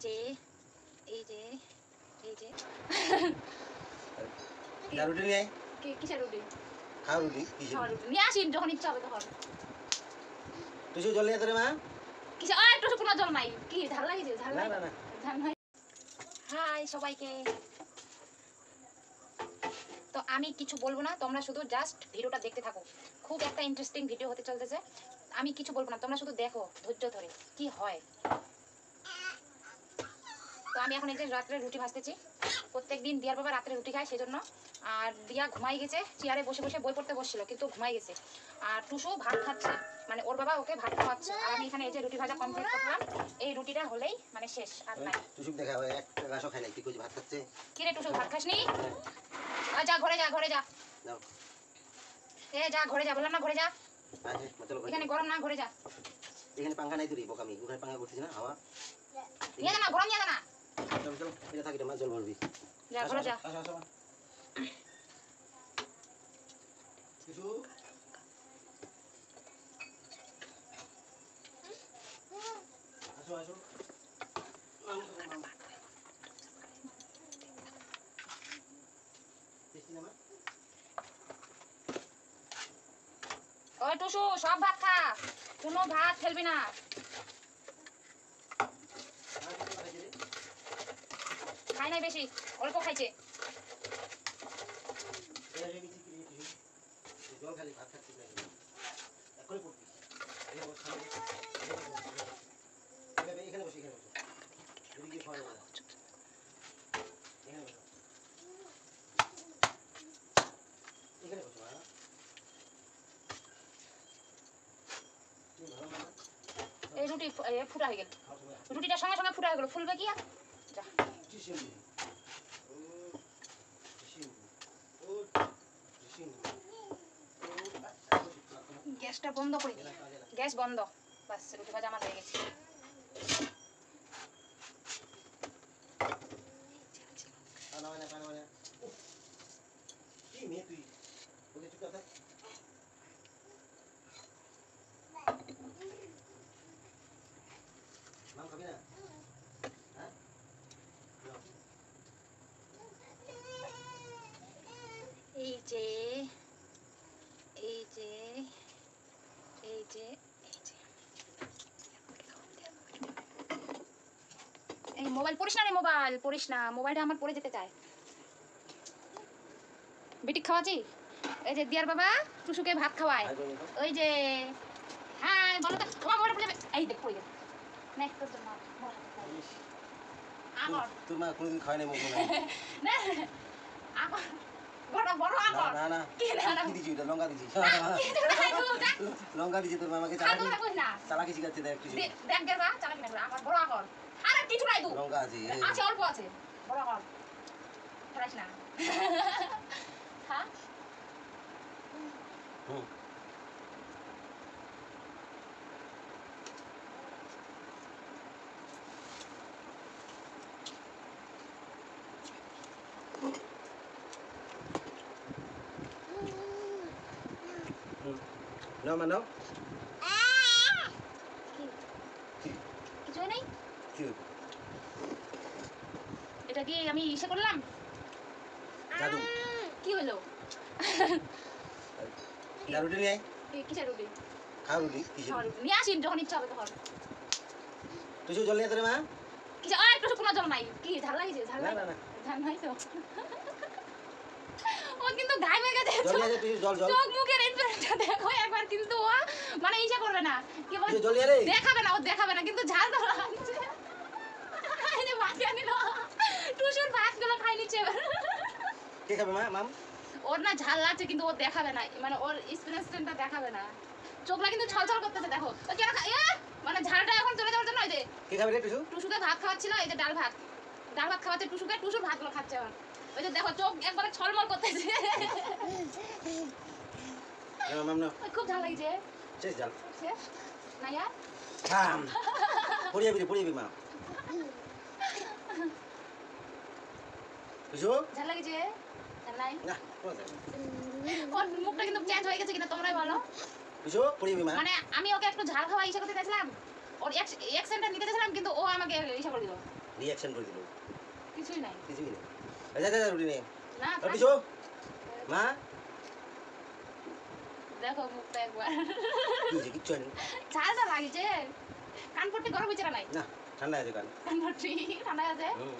যে এই যে এই যে রুটি নিয়ে কি কিসের রুটি? খাও রুটি কিসের রুটি নিয়ে আসি যখন ইচ্ছা হবে তখন। তুই জল নিয়ে তোরে মা কিসে একটু কোনো জল নাই কি ঝাল লাগিছে? ঝাল নাই না না ঝাল নাই। হাই সবাইকে, তো আমি কিছু বলবো না, তোমরা শুধু জাস্ট ভিডিওটা দেখতে থাকো। খুব একটা ইন্টারেস্টিং ভিডিও হতে চলতেছে। আমি কিছু বলবো না, তোমরা শুধু দেখো ধৈর্য ধরে কি হয়। তো আমি এখন এই যে রাত্রে রুটি ভাজতেছি। প্রত্যেকদিন দিয়ার বাবা রাত্রে রুটি খায় সেজন্য। আর দিয়া ঘুমাই গেছে, চেয়ারে বসে বসে বই পড়তে বসছিল কিন্তু ঘুমাই গেছে। আর টুসু ভাত খাচ্ছে, মানে ওর বাবা ওকে ভাত খাওয়াচ্ছে। আর আমি এখানে এই যে রুটি ভাজা কমপ্লিট করলাম। এই রুটিটা হলেই মানে শেষ আর নাই। টুসুক দেখা একটা গাছও খাই নাই, তুই কইছিস ভাত খাচ্ছে। কি রে টুসু ভাত খাসনি? যা ঘরে যা, ঘরে যা। যাও এ যা ঘরে যা, বললাম না ঘরে যা। চলো এখানে গরম না, ঘরে যা। এখানে পাঙ্খা নাই তুই বোকামি, ওখানে পাঙ্খা করছিস না হাওয়া নিয়ে যা না, গরম নিয়ে যা না। চল চল এটা থাকি মা জল ভরবি। যা ঘরে যা। আসো আসো টুসু আসো আসো ওই টুসু সব ভাত খা, কোনো ভাত ফেলবি না। খাই নাই বেশি, অল্প খাইছে। জল খালি ভাত খাচ্ছিস না এখনই পড়তিস। এখানে বসে এখানে বসে এদিকে খাওয়া যাবে এখানে বসো মা। এই রুটি ফুটা হয়ে গেল, রুটিটার সঙ্গে সঙ্গে ফুটা হয়ে গেল, ফুলবে কি আর? যা গ্যাসটা বন্ধ করে দিই, গ্যাস বন্ধ। বাস রুটি ভাজা আমার হয়ে গেছে। এই যে এই যে এই যে এই যে এই মোবাইল পড়িস না রে, মোবাইল পড়িস না, মোবাইলটা আমার পড়ে যেতে চায়। বেটি খাওয়াচ্ছি, এই যে দিয়ার বাবা টুসুকে ভাত খাওয়ায়। ওই যে হ্যাঁ বলো তো, তোমার মোবাইল পড়ে যাবে। এই দেখ পড়ে গেছে। নেক্সট তোর মা আগর তোর মা কোনদিন খায় নাই মনে না আগর বড় বড় আগর না না কি না না কি দিছি এটা লঙ্কা দিছি লঙ্কা দিছি তোর মামাকে চালাকি শিখাচ্ছে দেখ কিছু দেখ গেবা চালাকি না আগর বড় আগর আরে কিছু নাই তো লঙ্কা আছে আছে অল্প আছে বড় আগর খাইস না হ্যাঁ নাও মা নাও কিছু নেই। কি এটা কি আমি ইসে করলাম জাদু? কি হলো? রুটি নিয়ে কিসের রুটি? খাও রুটি কিসের রুটি নিয়ে আসি যখন ইচ্ছা হবে তখন। তুই জল নিয়ে তোরে মা কিসে একটু কোনো জল নাই কি ঝাল লাগিছে? ঝাল নাই না না ঝাল নাই তো। ও কিন্তু গায়ে হয়ে গেছে, জল নিয়ে তুই জল জল চোখ মুখের এক্সপ্রেশনটা দেখো একবার, কিন্তু ও মানে ইচ্ছা করবে না, কি বলে জল নিয়ে রে দেখাবে না, ও দেখাবে না কিন্তু ঝাল তো লাগছে। এই যে ভাত আনিল টুসুর ভাতগুলো খাই নিচ্ছে এবার। কে খাবে মা মাম? ওর না ঝাল লাগছে কিন্তু ও দেখাবে না, মানে ওর এক্সপ্রেশনটা দেখাবে না, চোখটা কিন্তু ছলছল করতেছে। দেখো ও কেন মানে ঝালটা এখন চলে যাওয়ার জন্য। এই যে কে খাবে রে টুসু? টুসুকে ভাত খাওয়াচ্ছিল, এই যে ডাল ভাত খাওয়াচ্ছে টুসুকে, টুসুর ভাতগুলো খাচ্ছে এখন। ওই যে দেখো চোখ একবারে ছলমল করতেছে। না মাম না খুব ঝাল লাগছে। শেষ জাল শেষ না ইয়ার থাম পড়িয়ে মা টুসু ঝাল লাগছে? ঝাল নাই না ওর মুখটা কিন্তু চেঞ্জ হয়ে গেছে কিনা তোমরাই বলো। টুসু পড়িয়ে মা মানে আমি ওকে একটু ঝাল খাওয়া ইচ্ছা করতে চাইছিলাম, ওর এক সেন্টার নিতে চাইছিলাম কিন্তু ও আমাকে ইচ্ছা করে দিল। রিঅ্যাকশন করে দিল কিছুই নাই কিছুই নেই যা যা যা রুটি নে না রুটি শো মা দেখো মুখটা একবার কি হয়েছে কিচ্ছু হয়নি ঝালটা লাগিছে কানপট্টি গরম হয়েছে না নাই না ঠান্ডা আছে কান কানপট্টি ঠান্ডা আছে হুম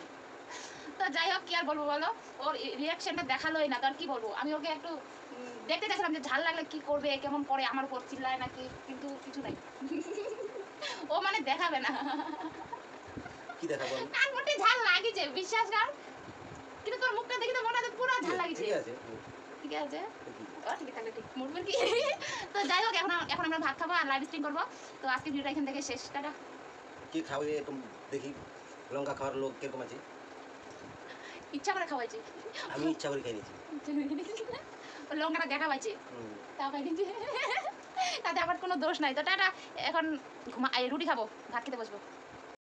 তো যাই হোক কি আর বলবো বলো ওর রিয়াকশনটা দেখালোই না তো আর কি বলবো আমি ওকে একটু দেখতে চাইছিলাম যে ঝাল লাগলে কি করবে কেমন করে আমার উপর চিল্লায় নাকি কিন্তু কিছু নাই ও মানে দেখাবে না কি দেখাবো আমি? কানপট্টি ঝাল লাগিছে বিশ্বাস কর কিন্তু তোর মুখটা দেখে তো মনে হচ্ছে পুরো ঝাল লাগিছে ঠিক আছে ঠিক আছে ও ঠিক থাকলে ঠিক মুরগি কি তো যাই হোক এখন আমরা ভাত খাবো আর লাইভ স্ট্রিম করবো তো আজকে ভিডিওটা এখান থেকে শেষ টাটা কি খাবে একটু দেখি লঙ্কা খাওয়ার লোক কিরকম আছে ইচ্ছা করে খাওয়াইছি আমি ইচ্ছা করে খাই নিয়েছি ও লঙ্কাটা দেখা পাইছে হুম। তাও খাই নিয়েছি তাতে আমার কোনো দোষ নাই তো টাটা এখন রুটি খাবো ভাত খেতে বসবো